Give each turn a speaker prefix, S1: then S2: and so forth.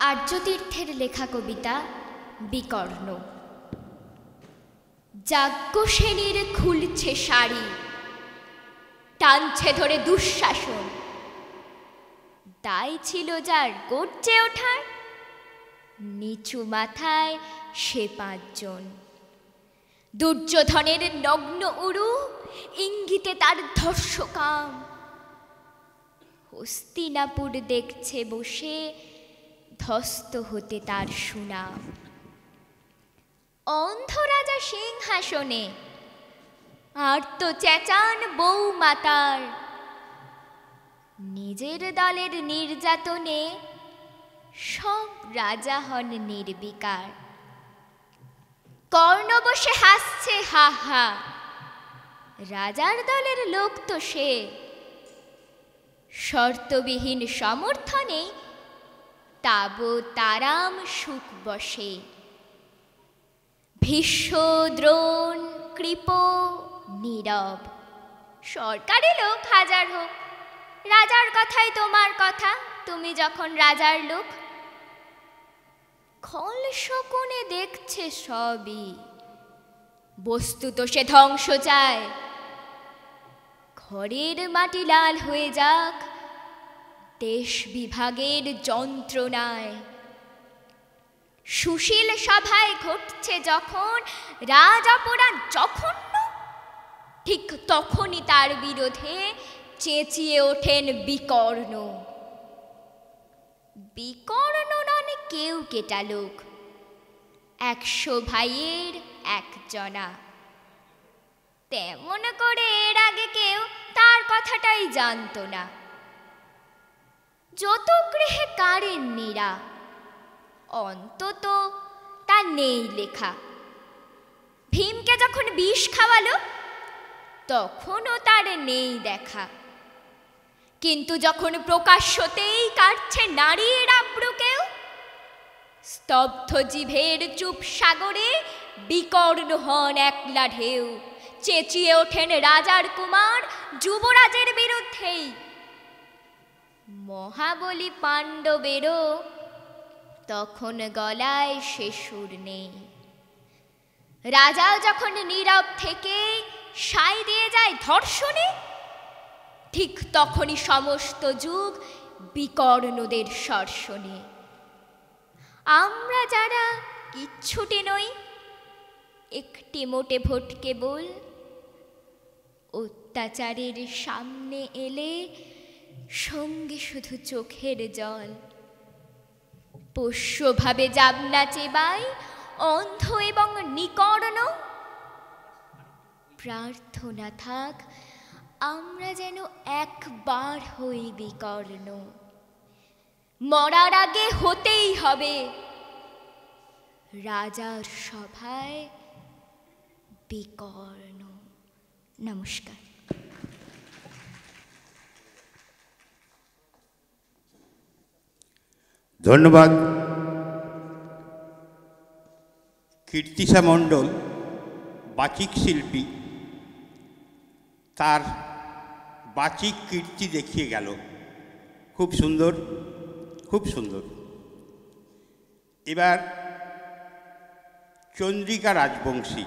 S1: আর্যতীর্থের লেখা কবিতা বিকর্ণ। যাজ্ঞসেনীর খুলছে শাড়ি, টানছে ধরে দুঃশাসন। দায় ছিল যার গর্জে ওঠার, নিচু মাথায় সে 5 জন। দুর্যোধনের নগ্ন উরু, ইঙ্গিতে তার ধর্ষকাম। হস্তিনাপুর দেখছে বসে, ধ্বস্ত হতে তার সুনাম। অন্ধ রাজা সিংহাসনে, আর্ত চেঁচান বউ মাতার। নিজের দলের নির্যাতনে সব রাজা হন নির্বিকার। কর্ণ বসে হাসছে হা হা, রাজার দলের লোক তো সে। শর্তবিহীন সমর্থনে তাব তারাম সুখ বসে। ভীষ্ম, দ্রোণ, কৃপ নীরব, সরকারি লোক হাজার হোক, রাজার কথাই তোমার কথা, তুমি যখন রাজার লোক। খল শকুনে দেখছে সবই, বস্তুত সে ধ্বংস চায়। ঘরের মাটি লাল হয়ে যাক, দেশ বিভাগের যন্ত্রণায়। সুশীল সভায় ঘটছে যখন রাজ অপরাধ জঘন্য, ঠিক তখনই তার বিরোধে চেঁচিয়ে ওঠেন বিকর্ণ। বিকর্ণ নন কেউ কেটা লোক, 100 ভাইয়ের 1 জনা। তেমন করে এর আগে কেউ তার কথাটাই জানত না। যত গৃহে কারেন নীরা, অন্তত তা নেই লেখা। ভীমকে যখন বিষ খাওয়ালো, তখনও তার নেই দেখা। কিন্তু যখন প্রকাশ্যতেই কাটছে নারীর আব্রুকেও, স্তব্ধ জিভের চুপ সাগরে বিকর্ণ হন একলা ঢেউ। চেঁচিয়ে ওঠেন রাজার কুমার যুবরাজের বিরুদ্ধেই। মহাবলী পাণ্ডবেরও তখন গলায় সে সুর নেই। রাজা যখন নীরব থেকে সায় দিয়ে যায় ধর্ষণে, ঠিক তখনই সমস্ত যুগ বিকর্ণদের সর্ষণে। আমরা যারা কিচ্ছুটি নই, একটি মোটে ভোট কেবল, অত্যাচারের সামনে এলে সঙ্গে শুধু চোখের জল। পোষ্যভাবে যাবনা চেবাই অন্ধ এবং নিকর্ণ। প্রার্থনা থাক আমরা যেন একবার হই বিকর্ণ। মরার আগে হতেই হবে রাজার সভায় বিকর্ণ। নমস্কার।
S2: ধন্যবাদ। কীর্তিশা মণ্ডল বাচিক শিল্পী, তার বাচিক কীর্তি দেখিয়ে গেল। খুব সুন্দর, খুব সুন্দর। এবার চন্দ্রিকা রাজবংশী।